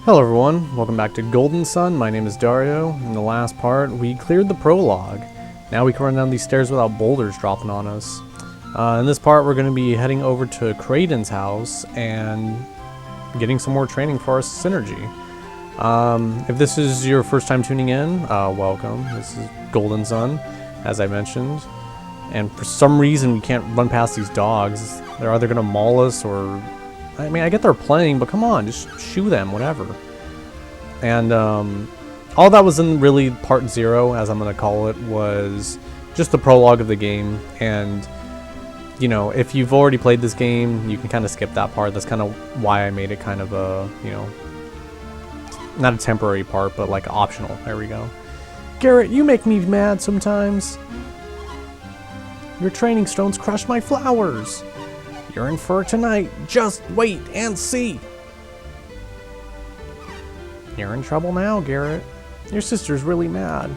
Hello everyone, welcome back to Golden Sun. My name is Dario. In the last part, we cleared the prologue. Now we can run down these stairs without boulders dropping on us. In this part, we're going to be heading over to Kraden's house and getting some more training for our synergy. If this is your first time tuning in, welcome. This is Golden Sun, as I mentioned. And for some reason, we can't run past these dogs. They're either going to maul us or... I mean, I get they're playing, but come on, just shoo them, whatever. And all that was in really part 0, as I'm going to call it, was just the prologue of the game. And, you know, if you've already played this game, you can kind of skip that part. That's kind of why I made it kind of a, you know, not a temporary part, but like optional. There we go. Garrett, you make me mad sometimes. Your training stones crushed my flowers. You're in for it tonight. Just wait and see. You're in trouble now, Garrett. Your sister's really mad.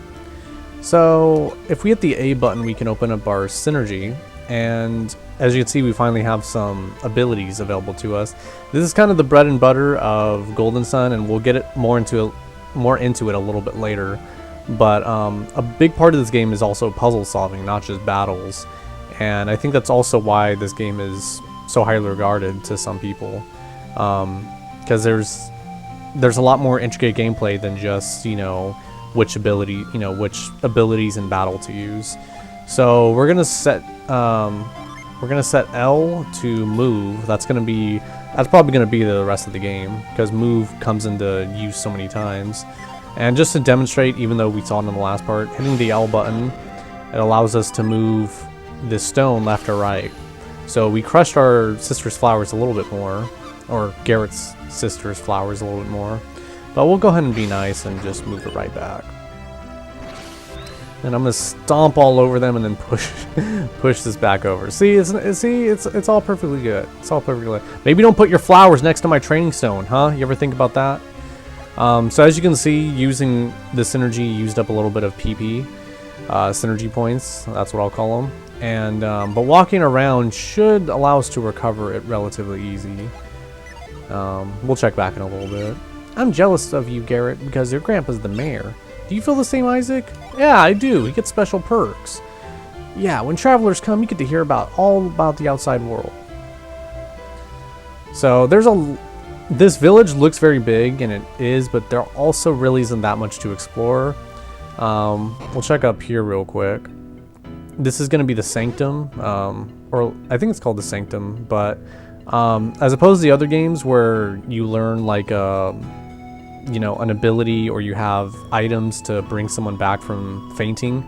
So, if we hit the A button, we can open up our synergy. And as you can see, we finally have some abilities available to us. This is kind of the bread and butter of Golden Sun, and we'll get it more into it a little bit later. But a big part of this game is also puzzle solving, not just battles. And I think that's also why this game is so highly regarded to some people, because there's a lot more intricate gameplay than just, you know, which abilities in battle to use. So we're gonna set L to move. That's probably gonna be the rest of the game, because move comes into use so many times. And just to demonstrate, even though we saw it in the last part, hitting the L button, it allows us to move this stone left or right. So we crushed our sister's flowers a little bit more, or Garrett's sister's flowers a little bit more, but we'll go ahead and be nice and just move it right back. And I'm gonna stomp all over them and then push this back over. See, it's all perfectly good. It's all perfectly good. Maybe don't put your flowers next to my training stone, huh? You ever think about that? So as you can see, using the synergy used up a little bit of PP. Synergy points, that's what I'll call them. And but walking around should allow us to recover it relatively easy. We'll check back in a little bit. I'm jealous of you, Garrett, because your grandpa's the mayor. Do you feel the same, Isaac? Yeah, I do. He gets special perks. Yeah, when travelers come, you get to hear all about the outside world. So this village looks very big, and it is, but there also really isn't that much to explore. We'll check up here real quick. This is going to be the Sanctum, or I think it's called the Sanctum, but as opposed to the other games where you learn like you know, an ability, or you have items to bring someone back from fainting,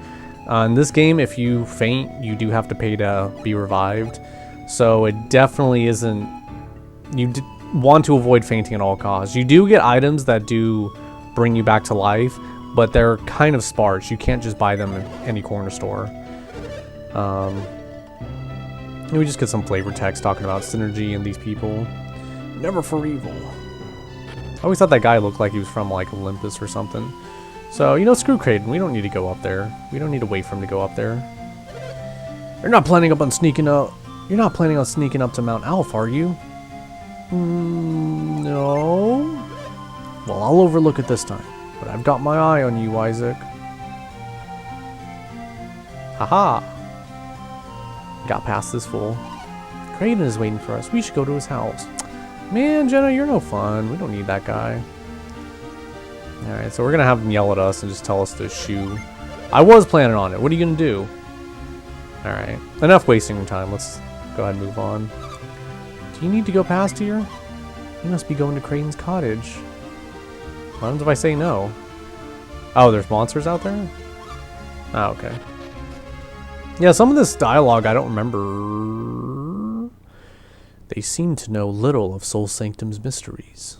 in this game, if you faint, you do have to pay to be revived. So it definitely isn't, you want to avoid fainting at all costs. You do get items that do bring you back to life, but they're kind of sparse. You can't just buy them in any corner store. We just get some flavor text talking about synergy and these people. Never for evil. I always thought that guy looked like he was from like Olympus or something. So, you know, screw Kraden. We don't need to go up there. We don't need to wait for him to go up there. You're not planning on sneaking up to Mount Alpha, are you? No. Well, I'll overlook it this time. But I've got my eye on you, Isaac. Haha. Got past this fool. Kraden is waiting for us. We should go to his house. Man, Jenna, you're no fun. We don't need that guy. Alright, so we're going to have him yell at us and just tell us to shoo. I was planning on it. What are you going to do? Alright. Enough wasting your time. Let's go ahead and move on. Do you need to go past here? You must be going to Kraden's cottage. What happens if I say no? Oh, there's monsters out there? Oh, okay. Yeah, some of this dialogue I don't remember. They seem to know little of Soul Sanctum's mysteries.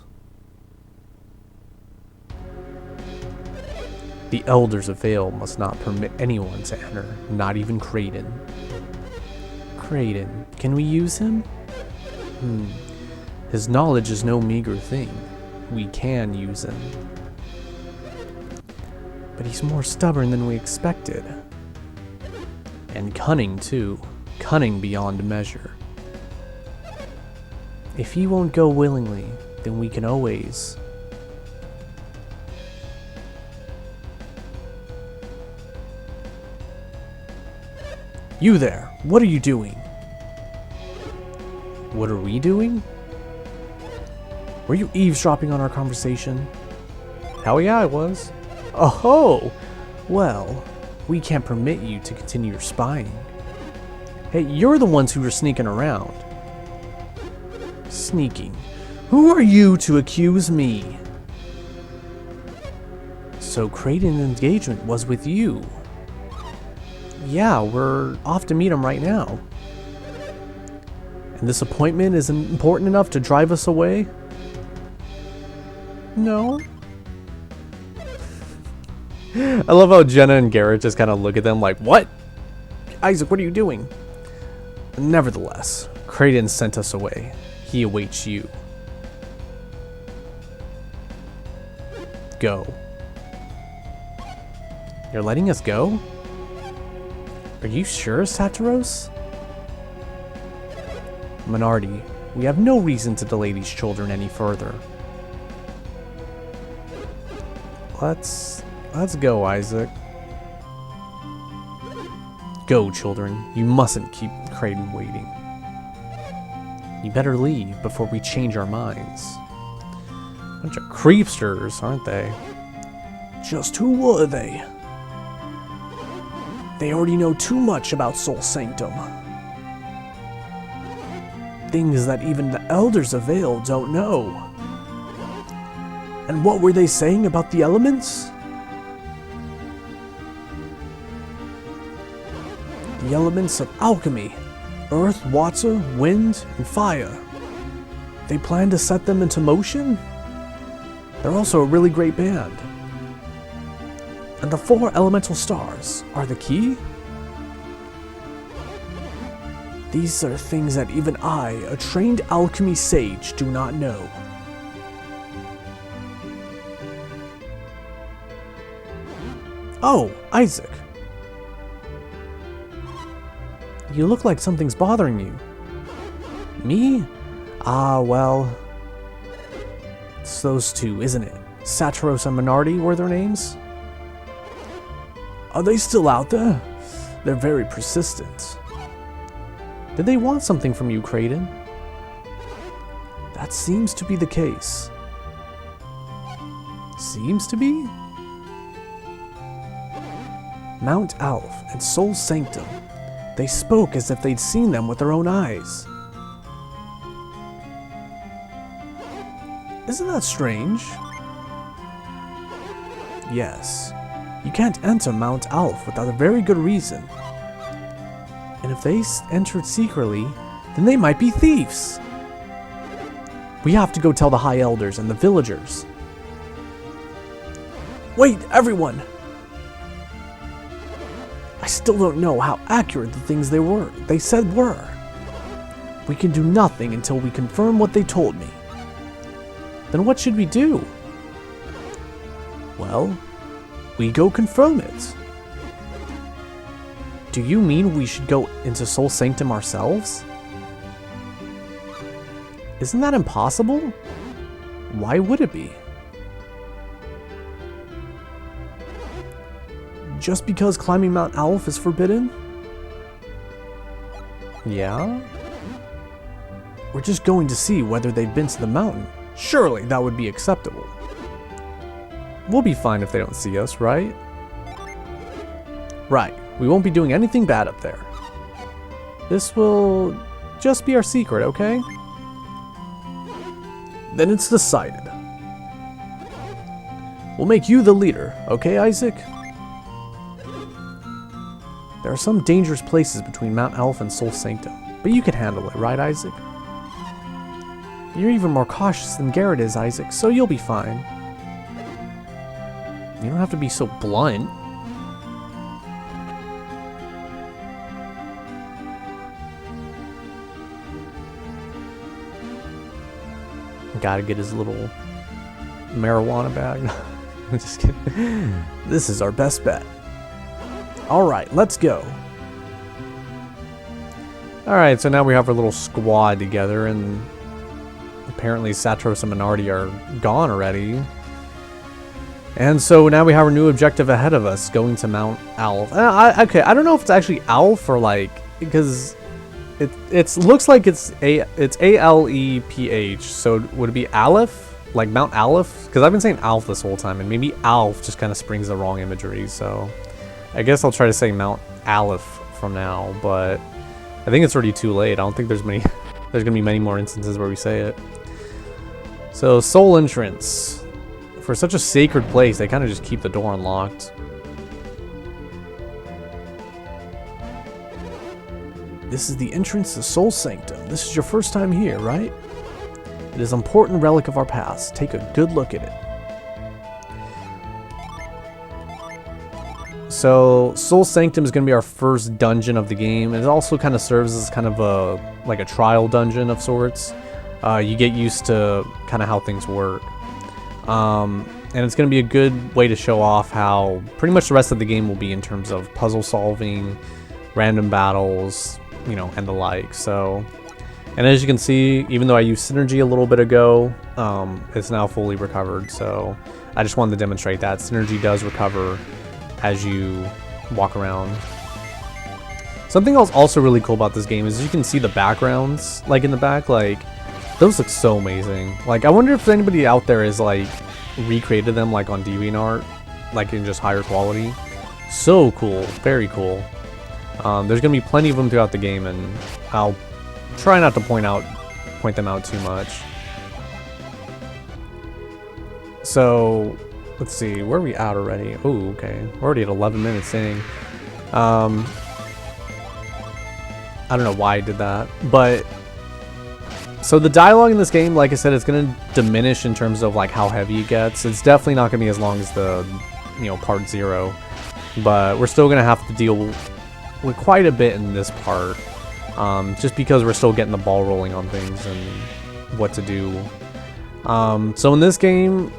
The Elders of Vale must not permit anyone to enter, not even Kraden. Kraden, can we use him? His knowledge is no meager thing. We can use him. But he's more stubborn than we expected. And cunning, too. Cunning beyond measure. If he won't go willingly, then we can always You there, what are you doing? What are we doing? Were you eavesdropping on our conversation? Hell yeah, I was. Oh, well, we can't permit you to continue your spying. Hey, you're the ones who were sneaking around. Sneaking? Who are you to accuse me? So Kraden's engagement was with you. Yeah, we're off to meet him right now. And this appointment isn't important enough to drive us away? No. I love how Jenna and Garrett just kind of look at them like, what? Isaac, what are you doing? Nevertheless, Kraden sent us away. He awaits you. Go. You're letting us go? Are you sure, Satiros? Minardi, we have no reason to delay these children any further. Let's go, Isaac. Go, children. You mustn't keep Kraden waiting. You better leave before we change our minds. Bunch of creepsters, aren't they? Just who were they? They already know too much about Soul Sanctum. Things that even the elders of Vale don't know. And what were they saying about the elements? The elements of alchemy. Earth, water, wind, and fire. They plan to set them into motion? They're also a really great band. And the 4 elemental stars are the key? These are things that even I, a trained alchemy sage, do not know. Oh, Isaac. You look like something's bothering you. Me? Ah, well... It's those two, isn't it? Satiros and Minardi were their names? Are they still out there? They're very persistent. Did they want something from you, Kraden? That seems to be the case. Seems to be? Mount Alph and Soul Sanctum. They spoke as if they'd seen them with their own eyes. Isn't that strange? Yes. You can't enter Mount Alph without a very good reason. And if they entered secretly, then they might be thieves. We have to go tell the High Elders and the villagers. Wait, everyone! I still don't know how accurate the things they said were. We can do nothing until we confirm what they told me. Then what should we do? Well, we go confirm it. Do you mean we should go into Soul Sanctum ourselves? Isn't that impossible? Why would it be? Just because climbing Mount Alph is forbidden? Yeah? We're just going to see whether they've been to the mountain. Surely that would be acceptable. We'll be fine if they don't see us, right? Right. We won't be doing anything bad up there. This will just be our secret, okay? Then it's decided. We'll make you the leader, okay, Isaac? There are some dangerous places between Mount Alph and Soul Sanctum, but you can handle it, right, Isaac? You're even more cautious than Garrett is, Isaac, so you'll be fine. You don't have to be so blunt. Gotta get his little marijuana bag. I'm just kidding. This is our best bet. Alright, let's go. Alright, so now we have our little squad together, and apparently Satiros and Minardi are gone already. And so now we have a new objective ahead of us, going to Mount Alf. Okay, I don't know if it's actually Alf or like, because it looks like it's Aleph. So would it be Aleph, like Mount Aleph? Because I've been saying Alf this whole time, and maybe Alf just kind of springs the wrong imagery. So I guess I'll try to say Mount Aleph from now, but I think it's already too late. I don't think there's many. There's gonna be many more instances where we say it. So soul entrance. For such a sacred place, they kind of just keep the door unlocked. This is the entrance to Soul Sanctum. This is your first time here, right? It is an important relic of our past. Take a good look at it. So Soul Sanctum is going to be our first dungeon of the game. It also kind of serves as kind of a trial dungeon of sorts. You get used to kind of how things work. And it's going to be a good way to show off how pretty much the rest of the game will be in terms of puzzle solving, random battles, you know, and the like. So, and as you can see, even though I used synergy a little bit ago, it's now fully recovered. So I just wanted to demonstrate that synergy does recover as you walk around. Something else also really cool about this game is you can see the backgrounds, like in the back, like those look so amazing. Like I wonder if anybody out there is like recreated them like on DeviantArt, like in just higher quality. So cool, very cool. There's gonna be plenty of them throughout the game, and I'll try not to point them out too much. So let's see, where are we at already? Oh, okay, we're already at 11 minutes in. I don't know why I did that, but so the dialogue in this game, like I said, it's gonna diminish in terms of like how heavy it gets. It's definitely not gonna be as long as the, you know, part 0, but we're still gonna have to deal with quite a bit in this part, just because we're still getting the ball rolling on things and what to do. So in this game,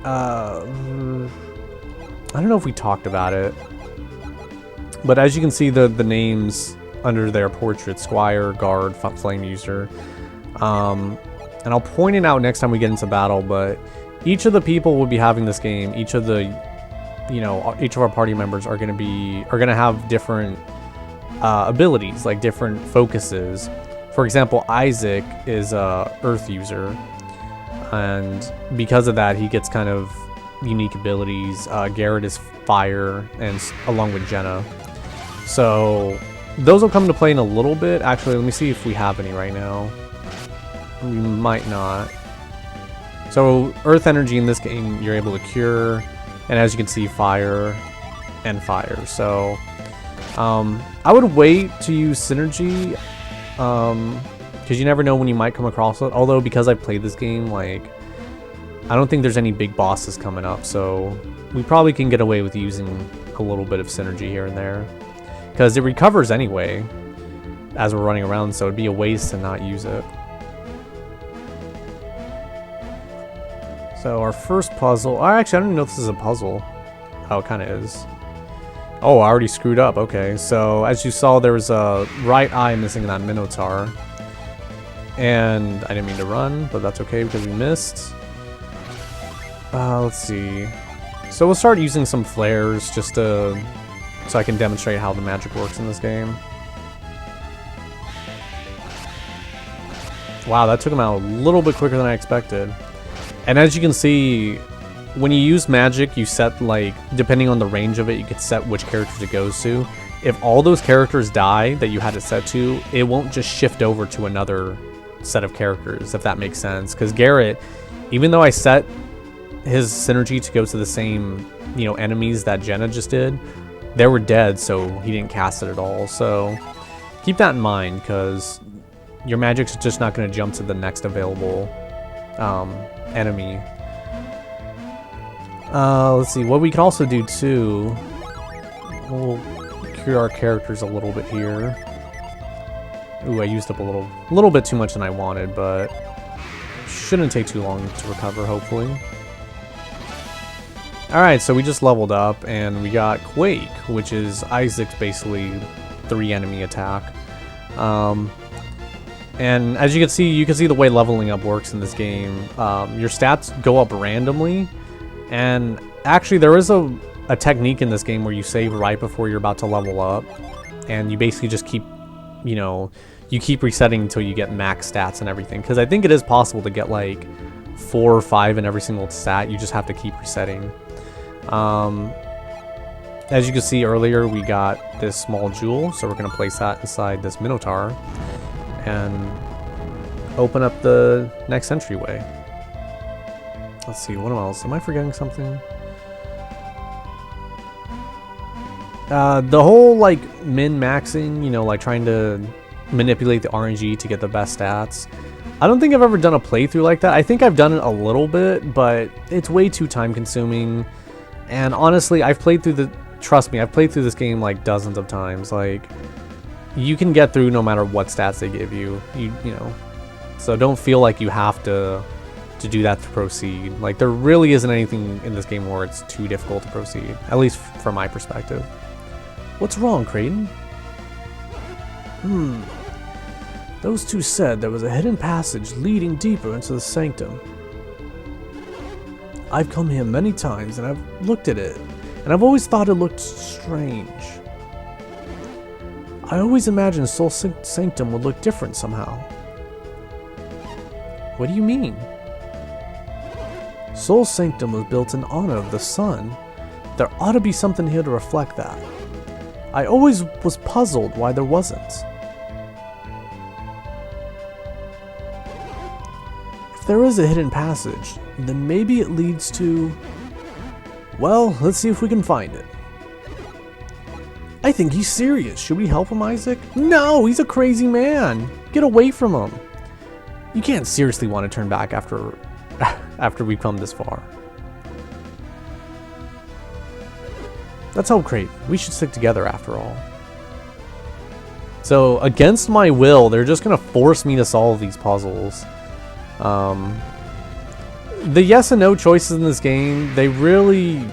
I don't know if we talked about it, but as you can see, the names under their portrait: Squire, Guard, Flame User. And I'll point it out next time we get into battle, but each of the people will be having this game, each of the, you know, each of our party members are gonna have different abilities, like different focuses. For example, Isaac is a Earth user, and because of that, he gets kind of unique abilities. Garrett is Fire, and along with Jenna. So those will come to play in a little bit. Actually, let me see if we have any right now. We might not. So Earth energy in this game, you're able to cure, and as you can see, fire and fire. So I would wait to use synergy, because you never know when you might come across it. Although, because I've played this game, like, I don't think there's any big bosses coming up, so we probably can get away with using a little bit of synergy here and there, because it recovers anyway as we're running around, so it'd be a waste to not use it. So our first puzzle, actually I don't even know if this is a puzzle. Oh, it kind of is. Oh, I already screwed up. Okay, so as you saw, there was a right eye missing in that Minotaur. And I didn't mean to run, but that's okay because we missed. Let's see. So we'll start using some flares just so I can demonstrate how the magic works in this game. Wow, that took him out a little bit quicker than I expected. And as you can see, when you use magic, you set, like, depending on the range of it, you can set which characters it goes to. If all those characters die that you had it set to, it won't just shift over to another set of characters, if that makes sense. Because Garrett, even though I set his synergy to go to the same, you know, enemies that Jenna just did, they were dead, so he didn't cast it at all. So keep that in mind, because your magic's just not going to jump to the next available enemy. Let's see, what we can also do too, we'll cure our characters a little bit here. Ooh, I used up a little bit too much than I wanted, but shouldn't take too long to recover, hopefully. Alright, so we just leveled up, and we got Quake, which is Isaac's basically 3 enemy attack. And as you can see the way leveling up works in this game. Your stats go up randomly, and Actually, there is a technique in this game where you save right before you're about to level up, and you basically just keep, you know, you keep resetting until you get max stats and everything. Because I think it is possible to get like 4 or 5 in every single stat. You just have to keep resetting. As you can see earlier, we got this small jewel, so we're going to place that inside this Minotaur and open up the next entryway. Let's see, what else? Am I forgetting something? The whole, like, min-maxing, you know, like, trying to manipulate the RNG to get the best stats. I don't think I've ever done a playthrough like that. I think I've done it a little bit, but it's way too time-consuming. And honestly, I've played through the... Trust me, I've played through this game, like, dozens of times. Like, you can get through no matter what stats they give you. You know. So don't feel like you have to do that to proceed. Like, there really isn't anything in this game where it's too difficult to proceed. At least from my perspective. What's wrong, Kraden? Those two said there was a hidden passage leading deeper into the sanctum. I've come here many times and I've looked at it, and I've always thought it looked strange. I always imagined Soul Sanctum would look different somehow. What do you mean? Soul Sanctum was built in honor of the sun. There ought to be something here to reflect that. I always was puzzled why there wasn't. If there is a hidden passage, then maybe it leads to... Well, let's see if we can find it. I think he's serious. Should we help him, Isaac? No, he's a crazy man. Get away from him. You can't seriously want to turn back after we've come this far. Let's help Kraden. We should stick together after all. So, against my will, they're just going to force me to solve these puzzles. The yes and no choices in this game, they really...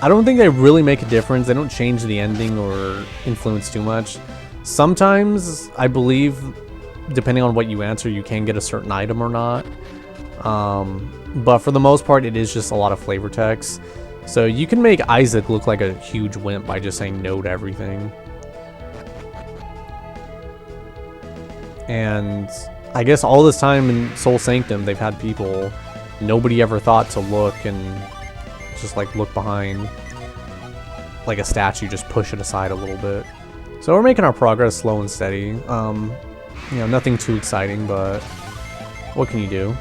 I don't think they really make a difference. They don't change the ending or influence too much. Sometimes, I believe, depending on what you answer, you can get a certain item or not. But for the most part, it is just a lot of flavor text. So you can make Isaac look like a huge wimp by just saying no to everything. And I guess all this time in Soul Sanctum, they've had people, nobody ever thought to look and just like look behind like a statue, just push it aside a little bit. So we're making our progress slow and steady. You know, nothing too exciting, but what can you do?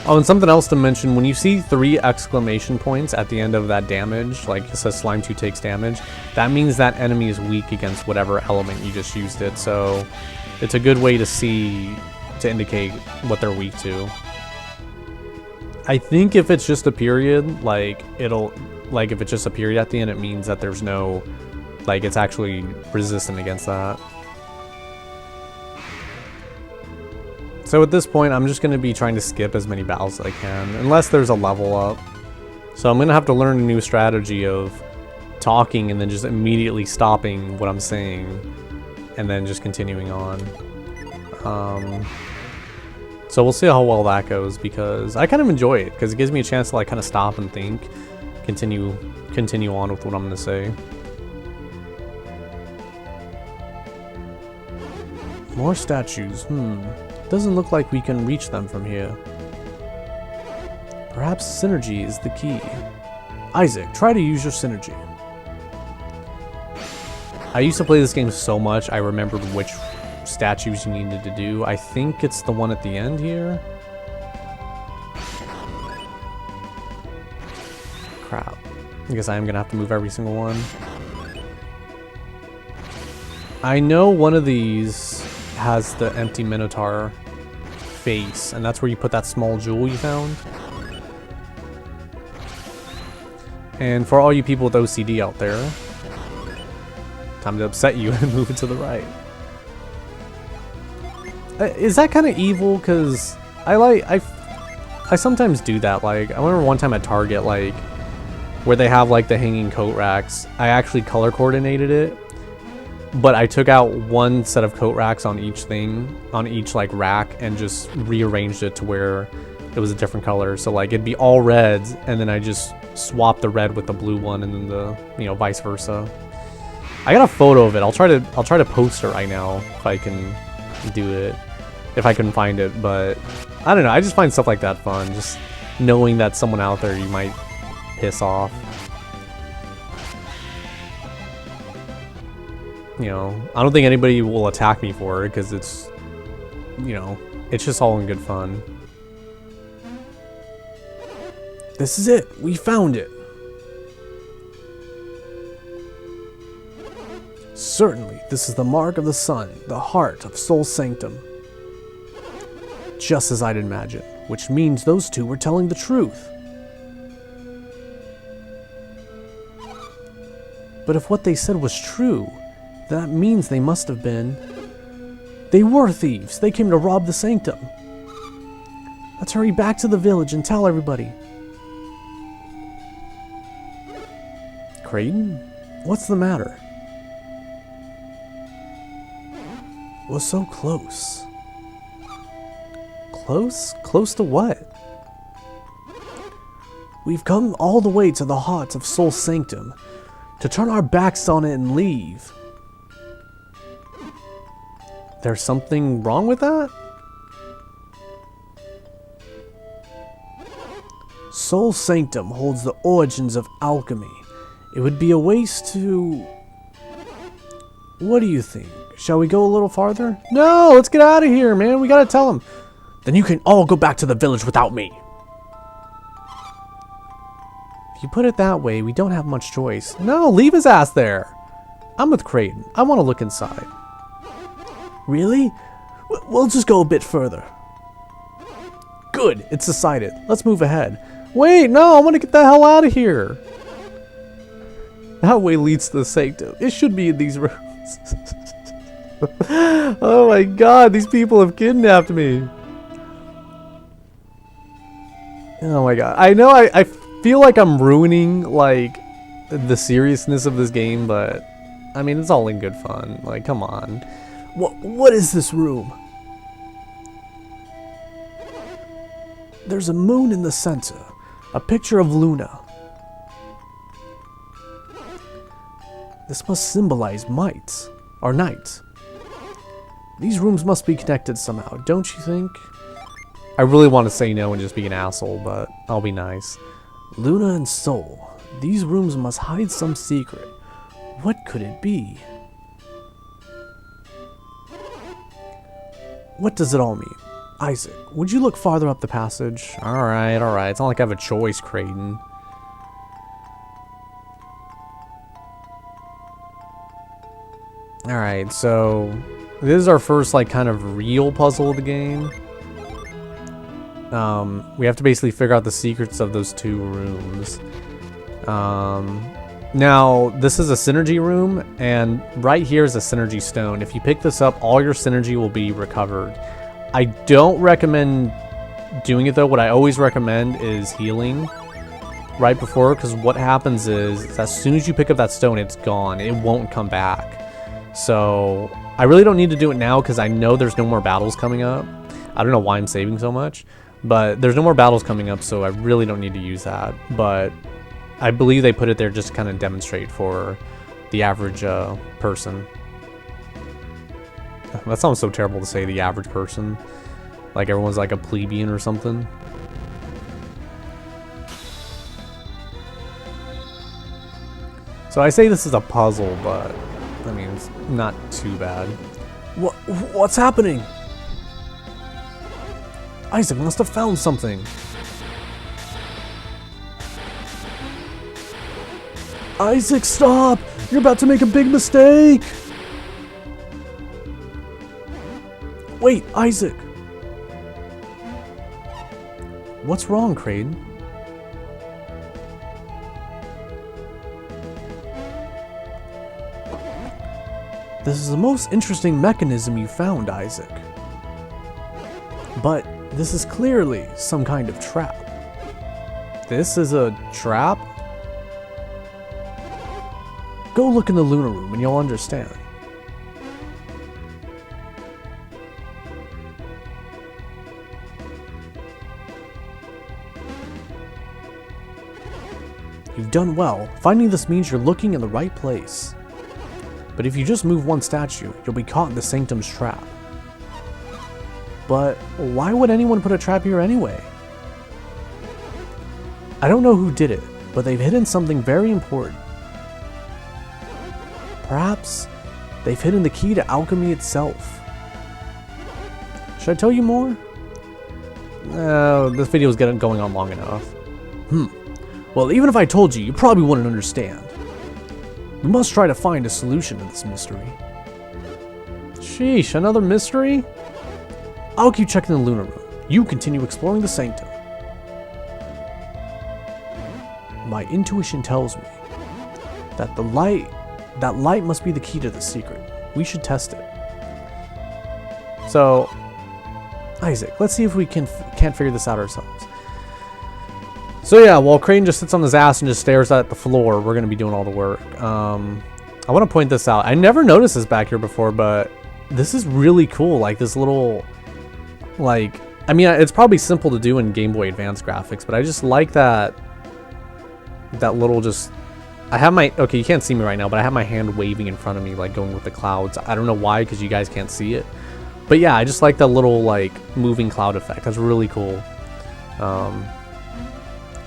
Oh, and something else to mention, when you see 3 exclamation points at the end of that damage, like it says Slime 2 takes damage, that means that enemy is weak against whatever element you just used it. So it's a good way to see, to indicate what they're weak to. I think if it's just a period, like it'll, like if it's just a period at the end, it means that there's no, like it's actually resistant against that. So at this point, I'm just going to be trying to skip as many battles as I can, unless there's a level up. So I'm going to have to learn a new strategy of talking and then just immediately stopping what I'm saying, and then just continuing on. So we'll see how well that goes, because I kind of enjoy it, because it gives me a chance to like kind of stop and think, continue on with what I'm going to say. More statues, Doesn't look like we can reach them from here. Perhaps synergy is the key. Isaac, try to use your synergy. I used to play this game so much, I remembered which statues you needed to do. I think it's the one at the end here. Crap. I guess I am going to have to move every single one. I know one of these has the empty Minotaur face, and that's where you put that small jewel you found. And for all you people with OCD out there, time to upset you and move it to the right. Is that kind of evil? Because I sometimes do that. Like, I remember one time at Target, like, where they have like the hanging coat racks, I actually color coordinated it. But I took out one set of coat racks on each thing, on each like rack, and just rearranged it to where it was a different color. So like it'd be all reds, and then I just swap the red with the blue one, and then the, you know, vice versa. I got a photo of it. I'll try to post it right now if I can do it, if I can find it. But I don't know. I just find stuff like that fun. Just knowing that someone out there you might piss off. You know, I don't think anybody will attack me for it because it's, you know, it's just all in good fun. This is it. We found it. Certainly, this is the mark of the sun, the heart of Soul Sanctum. Just as I'd imagine, which means those two were telling the truth. But if what they said was true, that means they must have been... They were thieves. They came to rob the Sanctum. Let's hurry back to the village and tell everybody. Kraden? What's the matter? Was so close. Close? Close to what? We've come all the way to the heart of Soul Sanctum to turn our backs on it and leave. There's something wrong with that? Soul Sanctum holds the origins of alchemy. It would be a waste to... What do you think? Shall we go a little farther? No, let's get out of here, man. We gotta tell him. Then you can all go back to the village without me. If you put it that way, we don't have much choice. No, leave his ass there. I'm with Kraden. I want to look inside. Really? We'll just go a bit further. Good, it's decided. Let's move ahead. Wait, no, I want to get the hell out of here. That way leads to the Sanctum. It should be in these rooms. Oh my god, these people have kidnapped me. Oh my god. I know I feel like I'm ruining, like, the seriousness of this game, but, I mean, it's all in good fun. Like, come on. What is this room? There's a moon in the center. A picture of Luna. This must symbolize might. Or night. These rooms must be connected somehow, don't you think? I really want to say no and just be an asshole, but I'll be nice. Luna and Soul. These rooms must hide some secret. What could it be? What does it all mean? Isaac, would you look farther up the passage? Alright, alright. It's not like I have a choice, Kraden. Alright, so this is our first, like, kind of real puzzle of the game. We have to basically figure out the secrets of those two rooms. Now, this is a synergy room, and right here is a synergy stone. If you pick this up, all your synergy will be recovered. I don't recommend doing it, though. What I always recommend is healing right before, because what happens is as soon as you pick up that stone, it's gone. It won't come back. So I really don't need to do it now because I know there's no more battles coming up. I don't know why I'm saving so much, but there's no more battles coming up, so I really don't need to use that. But I believe they put it there just to kind of demonstrate for the average person. That sounds so terrible to say, the average person. Like everyone's like a plebeian or something. So I say this is a puzzle, but I mean, it's not too bad. What's happening? Isaac must have found something. Isaac, stop! You're about to make a big mistake! Wait, Isaac! What's wrong, Kraden? This is the most interesting mechanism you found, Isaac. But this is clearly some kind of trap. This is a trap? Go look in the Luna room and you'll understand. You've done well. Finding this means you're looking in the right place. But if you just move one statue, you'll be caught in the Sanctum's trap. But why would anyone put a trap here anyway? I don't know who did it, but they've hidden something very important. Perhaps they've hidden the key to alchemy itself. Should I tell you more? This video is going on long enough. Well, even if I told you, you probably wouldn't understand. We must try to find a solution to this mystery. Sheesh, another mystery? I'll keep checking the Lunar Room. You continue exploring the Sanctum. My intuition tells me that that light must be the key to the secret. We should test it. So, Isaac, let's see if we can't figure this out ourselves. So yeah, while Kraden just sits on his ass and just stares at the floor, we're going to be doing all the work. I want to point this out. I never noticed this back here before, but this is really cool. Like this little, like, I mean, it's probably simple to do in Game Boy Advance graphics, but I just like that little just, I have my, okay, you can't see me right now, but I have my hand waving in front of me, like going with the clouds. I don't know why, because you guys can't see it. But yeah, I just like that little, like, moving cloud effect. That's really cool.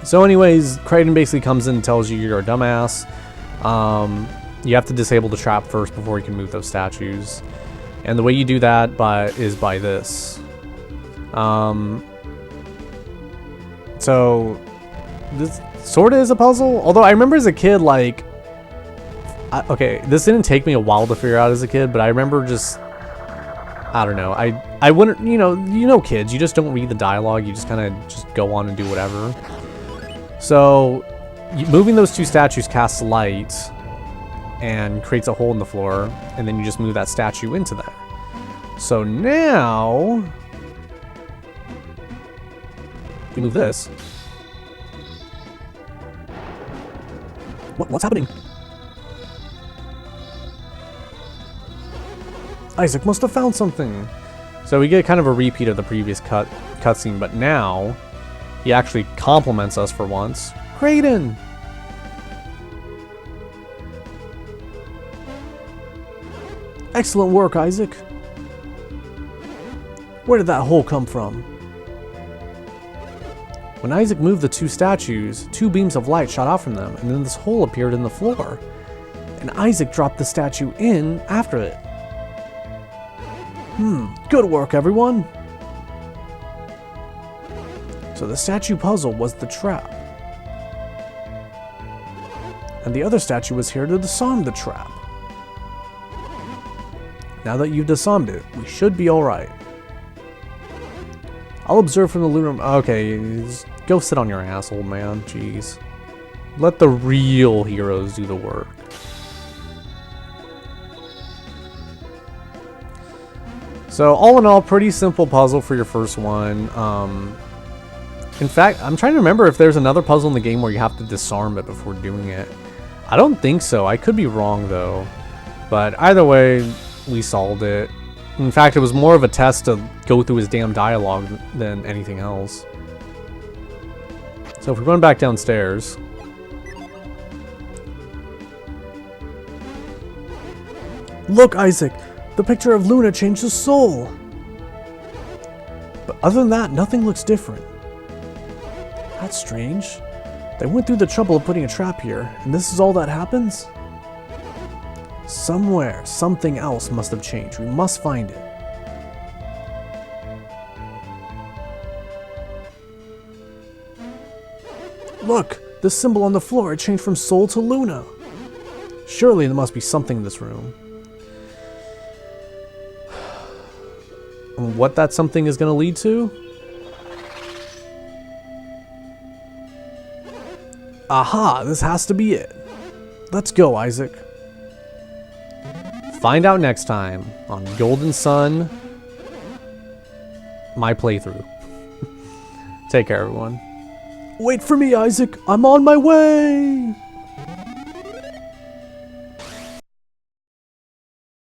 So anyways, Kraden basically comes in and tells you you're a dumbass. You have to disable the trap first before you can move those statues. And the way you do that is by this. So this sort of is a puzzle. Although I remember as a kid, like, okay, this didn't take me a while to figure out as a kid, but I remember just, I don't know. I wouldn't, you know kids, you just don't read the dialogue. You just kind of just go on and do whatever. So moving those two statues casts light and creates a hole in the floor, and then you just move that statue into there. So now you move this. What's happening? Isaac must have found something. So we get kind of a repeat of the previous cutscene, but now he actually compliments us for once. Kraden! Excellent work, Isaac. Where did that hole come from? When Isaac moved the two statues, two beams of light shot out from them, and then this hole appeared in the floor. And Isaac dropped the statue in after it. Good work, everyone! So the statue puzzle was the trap. And the other statue was here to disarm the trap. Now that you've disarmed it, we should be alright. I'll observe from the lunar... Okay, just go sit on your ass, old man. Jeez. Let the real heroes do the work. So, all in all, pretty simple puzzle for your first one. In fact, I'm trying to remember if there's another puzzle in the game where you have to disarm it before doing it. I don't think so. I could be wrong, though. But either way, we solved it. In fact, it was more of a test to go through his damn dialogue than anything else. So if we run back downstairs... Look, Isaac! The picture of Luna changed his soul! But other than that, nothing looks different. That's strange. They went through the trouble of putting a trap here, and this is all that happens? Somewhere, something else must have changed. We must find it. Look! This symbol on the floor, it changed from Soul to Luna. Surely there must be something in this room. And what that something is going to lead to? Aha! This has to be it. Let's go, Isaac. Find out next time on Golden Sun, my playthrough. Take care, everyone. Wait for me, Isaac. I'm on my way.